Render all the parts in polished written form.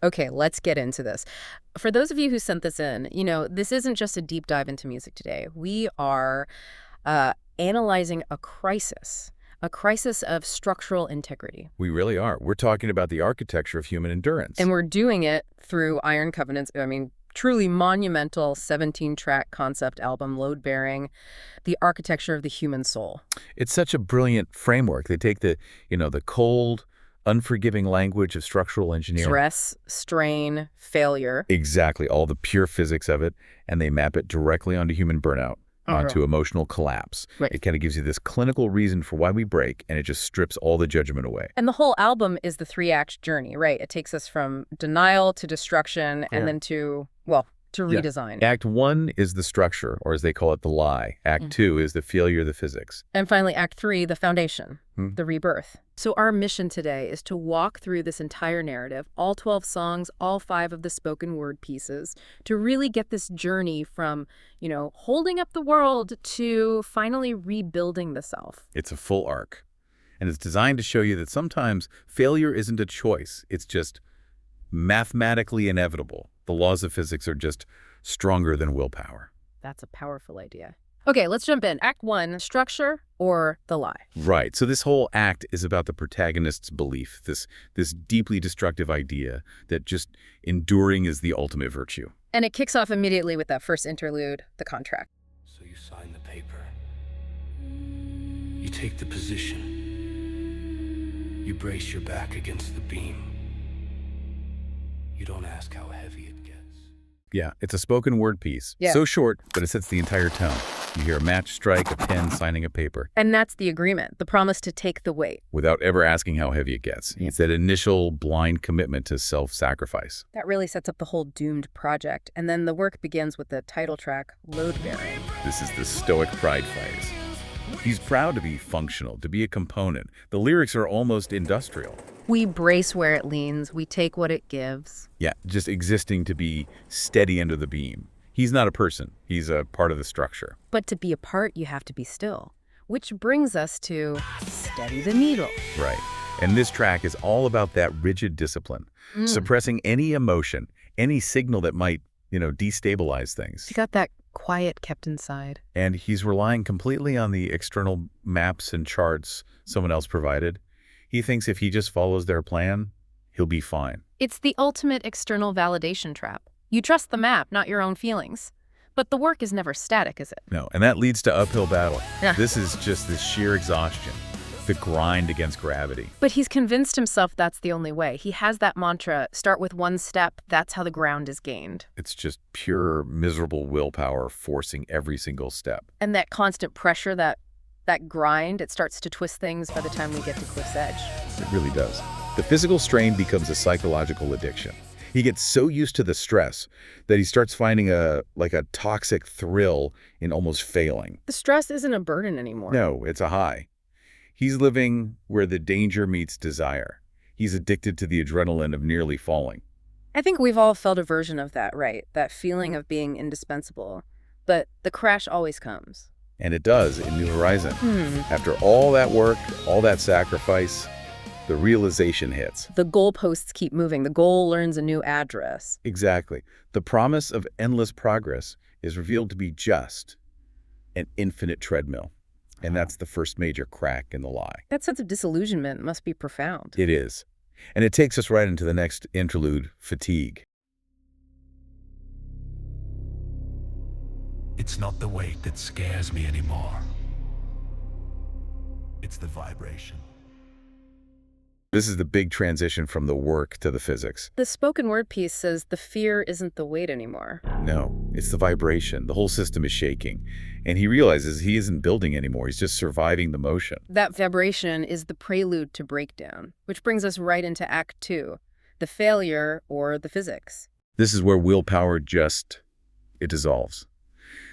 Okay, let's get into this. For those of you who sent this in, this isn't just a deep dive into music today. We are analyzing a crisis of structural integrity. We really are. We're talking about the architecture of human endurance. And we're doing it through Iron Covenant's, truly monumental 17-track concept album, Load-Bearing, The Architecture of the Human Soul. It's such a brilliant framework. They take the cold, unforgiving language of structural engineering. Stress, strain, failure. Exactly, all the pure physics of it, and they map it directly onto human burnout, onto emotional collapse. Right. It kind of gives you this clinical reason for why we break, and it just strips all the judgment away. And the whole album is the 3-act journey, right? It takes us from denial to destruction and then to redesign. Act 1 is the structure, or as they call it, the lie. Act 2 is the failure of the physics. And finally, Act 3, the foundation, the rebirth. So our mission today is to walk through this entire narrative, all 12 songs, all 5 of the spoken word pieces, to really get this journey from, holding up the world to finally rebuilding the self. It's a full arc. And it's designed to show you that sometimes failure isn't a choice. It's just mathematically inevitable. The laws of physics are just stronger than willpower. That's a powerful idea. Okay, let's jump in. Act 1, structure or the lie? Right. So this whole act is about the protagonist's belief, this deeply destructive idea that just enduring is the ultimate virtue. And it kicks off immediately with that first interlude, the contract. So you sign the paper. You take the position. You brace your back against the beam. You don't ask how heavy it gets. Yeah, it's a spoken word piece. Yeah. So short, but it sets the entire tone. You hear a match strike, a pen signing a paper. And that's the agreement, the promise to take the weight. Without ever asking how heavy it gets. It's that initial blind commitment to self-sacrifice. That really sets up the whole doomed project. And then the work begins with the title track, Load-Bearing. This is the stoic pride phase. He's proud to be functional, to be a component. The lyrics are almost industrial. We brace where it leans. We take what it gives. Yeah, just existing to be steady under the beam. He's not a person. He's a part of the structure. But to be a part, you have to be still. Which brings us to steady the needle. Right. And this track is all about that rigid discipline, suppressing any emotion, any signal that might, destabilize things. You got that quiet kept inside. And he's relying completely on the external maps and charts someone else provided. He thinks if he just follows their plan, he'll be fine. It's the ultimate external validation trap. You trust the map, not your own feelings. But the work is never static, is it? No, and that leads to uphill battle. Yeah. This is just this sheer exhaustion, the grind against gravity. But he's convinced himself that's the only way. He has that mantra, start with one step, that's how the ground is gained. It's just pure, miserable willpower forcing every single step. And that constant pressure, that grind, it starts to twist things by the time we get to cliff's edge. It really does. The physical strain becomes a psychological addiction. He gets so used to the stress that he starts finding a toxic thrill in almost failing. The stress isn't a burden anymore. No, it's a high. He's living where the danger meets desire. He's addicted to the adrenaline of nearly falling. I think we've all felt a version of that, right? That feeling of being indispensable. But the crash always comes. And it does in New Horizon. After all that work, all that sacrifice, the realization hits. The goalposts keep moving. The goal learns a new address. Exactly. The promise of endless progress is revealed to be just an infinite treadmill. And that's the first major crack in the lie. That sense of disillusionment must be profound. It is. And it takes us right into the next interlude, fatigue. It's not the weight that scares me anymore. It's the vibration. This is the big transition from the work to the physics. The spoken word piece says the fear isn't the weight anymore. No, it's the vibration. The whole system is shaking. And he realizes he isn't building anymore. He's just surviving the motion. That vibration is the prelude to breakdown, which brings us right into Act 2, the failure or the physics. This is where willpower it dissolves.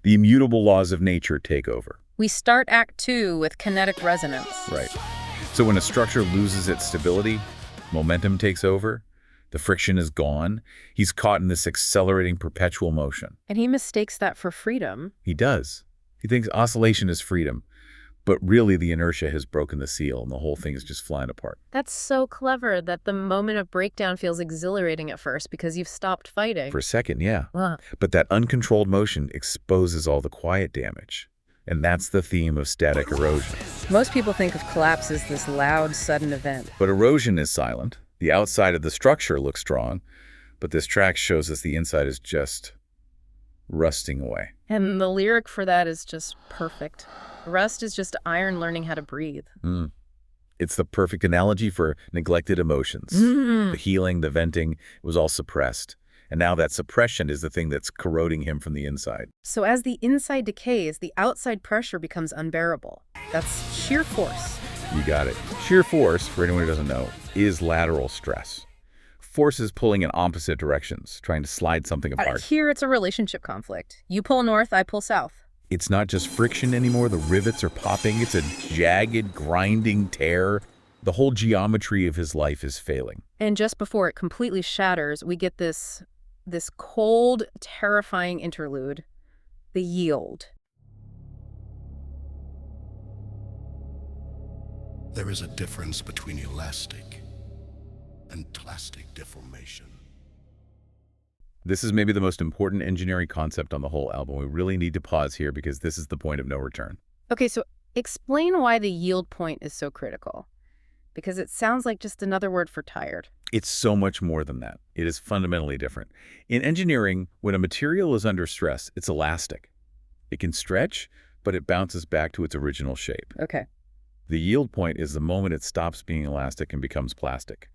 The immutable laws of nature take over. We start Act 2 with kinetic resonance. Right. So when a structure loses its stability, momentum takes over, the friction is gone, he's caught in this accelerating perpetual motion. And he mistakes that for freedom. He does. He thinks oscillation is freedom. But really, the inertia has broken the seal, and the whole thing is just flying apart. That's so clever that the moment of breakdown feels exhilarating at first because you've stopped fighting. For a second, yeah. Wow. But that uncontrolled motion exposes all the quiet damage. And that's the theme of static erosion. Most people think of collapse as this loud, sudden event. But erosion is silent. The outside of the structure looks strong, but this track shows us the inside is just rusting away. And the lyric for that is just perfect. Rust is just iron learning how to breathe. It's the perfect analogy for neglected emotions. The healing, the venting, it was all suppressed. And now that suppression is the thing that's corroding him from the inside. So as the inside decays, the outside pressure becomes unbearable. That's sheer force. You got it. Shear force, for anyone who doesn't know, is lateral stress. Force is pulling in opposite directions, trying to slide something apart. Here it's a relationship conflict. You pull north, I pull south. It's not just friction anymore. The rivets are popping. It's a jagged, grinding tear. The whole geometry of his life is failing. And just before it completely shatters, we get this cold, terrifying interlude, the yield. There is a difference between elastic and plastic deformation. This is maybe the most important engineering concept on the whole album. We really need to pause here because this is the point of no return. Okay, so explain why the yield point is so critical. Because it sounds like just another word for tired. It's so much more than that. It is fundamentally different. In engineering, when a material is under stress, it's elastic. It can stretch, but it bounces back to its original shape. Okay. The yield point is the moment it stops being elastic and becomes plastic.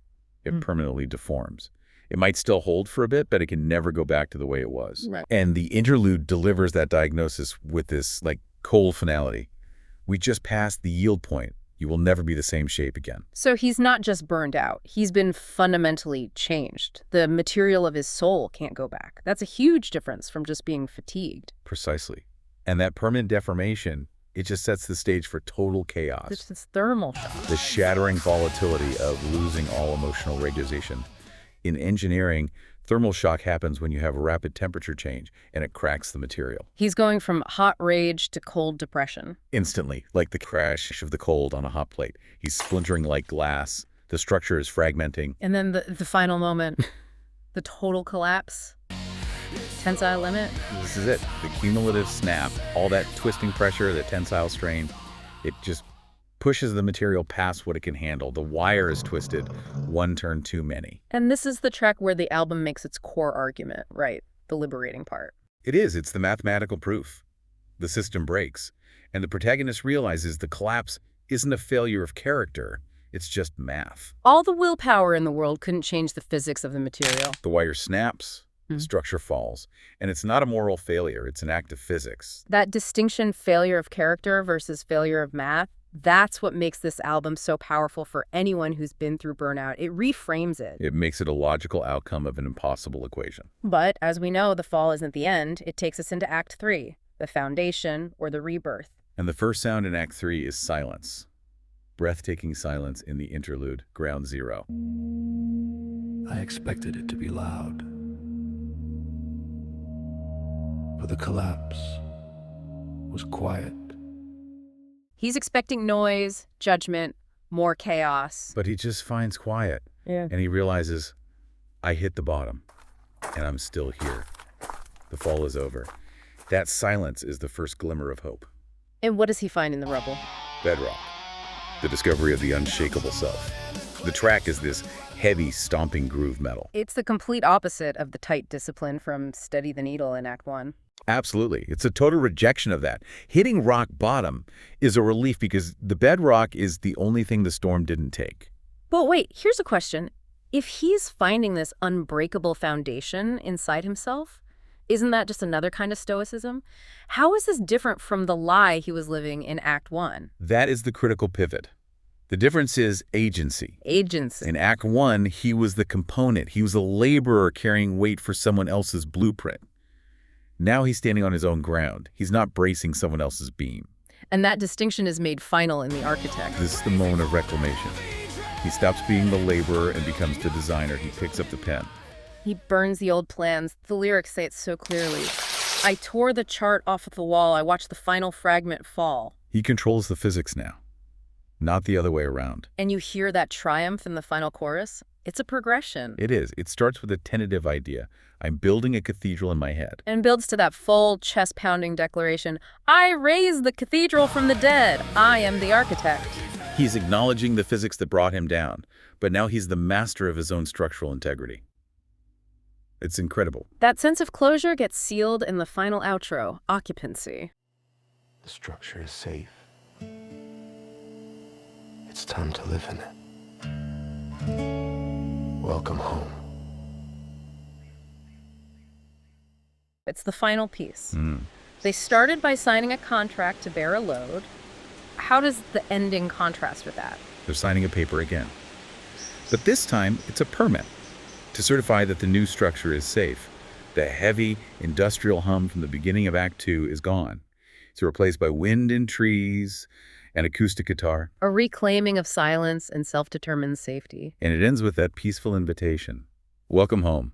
It permanently deforms. It might still hold for a bit, but it can never go back to the way it was. Right. And the interlude delivers that diagnosis with this, cold finality. We just passed the yield point. You will never be the same shape again. So he's not just burned out. He's been fundamentally changed. The material of his soul can't go back. That's a huge difference from just being fatigued. Precisely. And that permanent deformation, it just sets the stage for total chaos. It's this thermal shock. The shattering volatility of losing all emotional regulation. In engineering, thermal shock happens when you have a rapid temperature change and it cracks the material. He's going from hot rage to cold depression. Instantly, like the crash of the cold on a hot plate. He's splintering like glass. The structure is fragmenting. And then the final moment, the total collapse. Tensile limit. This is it. The cumulative snap. All that twisting pressure, the tensile strain, it just pushes the material past what it can handle. The wire is twisted, one turn too many. And this is the track where the album makes its core argument, right? The liberating part. It is. It's the mathematical proof. The system breaks, and the protagonist realizes the collapse isn't a failure of character. It's just math. All the willpower in the world couldn't change the physics of the material. The wire snaps, the structure falls, and it's not a moral failure. It's an act of physics. That distinction, failure of character versus failure of math, that's what makes this album so powerful for anyone who's been through burnout. It reframes it. It makes it a logical outcome of an impossible equation. But as we know, the fall isn't the end. It takes us into Act 3, the foundation or the rebirth. And the first sound in Act 3 is silence. Breathtaking silence in the interlude, Ground Zero. I expected it to be loud. But the collapse was quiet. He's expecting noise, judgment, more chaos. But he just finds quiet. Yeah. And he realizes, I hit the bottom, and I'm still here. The fall is over. That silence is the first glimmer of hope. And what does he find in the rubble? Bedrock. The discovery of the unshakable self. The track is this heavy, stomping groove metal. It's the complete opposite of the tight discipline from Steady the Needle in Act 1. Absolutely. It's a total rejection of that. Hitting rock bottom is a relief because the bedrock is the only thing the storm didn't take. But wait, here's a question. If he's finding this unbreakable foundation inside himself, isn't that just another kind of stoicism? How is this different from the lie he was living in Act 1? That is the critical pivot. The difference is agency. Agency. In Act 1, he was the component. He was a laborer carrying weight for someone else's blueprint. Now he's standing on his own ground. He's not bracing someone else's beam. And that distinction is made final in The Architect. This is the moment of reclamation. He stops being the laborer and becomes the designer. He picks up the pen. He burns the old plans. The lyrics say it so clearly. I tore the chart off of the wall. I watched the final fragment fall. He controls the physics now, not the other way around. And you hear that triumph in the final chorus? It's a progression. It is. It starts with a tentative idea. I'm building a cathedral in my head. And builds to that full chest-pounding declaration, I raise the cathedral from the dead. I am the architect. He's acknowledging the physics that brought him down, but now he's the master of his own structural integrity. It's incredible. That sense of closure gets sealed in the final outro, occupancy. The structure is safe. It's time to live in it. Welcome home. It's the final piece. They started by signing a contract to bear a load. How does the ending contrast with that? They're signing a paper again. But this time, it's a permit to certify that the new structure is safe. The heavy industrial hum from the beginning of Act 2 is gone. It's replaced by wind and trees and acoustic guitar. A reclaiming of silence and self-determined safety. And it ends with that peaceful invitation. Welcome home.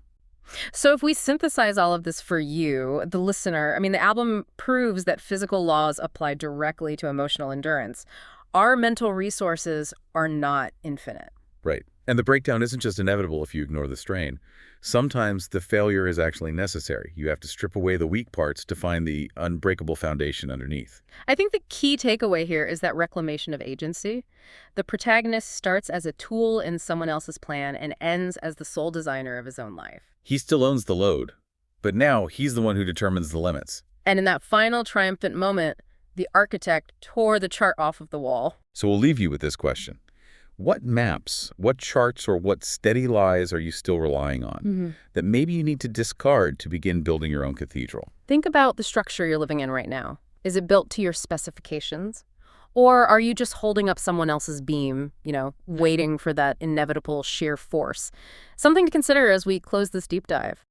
So if we synthesize all of this for you, the listener, the album proves that physical laws apply directly to emotional endurance. Our mental resources are not infinite. Right. And the breakdown isn't just inevitable if you ignore the strain. Sometimes the failure is actually necessary. You have to strip away the weak parts to find the unbreakable foundation underneath. I think the key takeaway here is that reclamation of agency. The protagonist starts as a tool in someone else's plan and ends as the sole designer of his own life. He still owns the load, but now he's the one who determines the limits. And in that final triumphant moment, the architect tore the chart off of the wall. So we'll leave you with this question. What maps, what charts, or what steady lies are you still relying on that maybe you need to discard to begin building your own cathedral? Think about the structure you're living in right now. Is it built to your specifications? Or are you just holding up someone else's beam, waiting for that inevitable sheer force? Something to consider as we close this deep dive.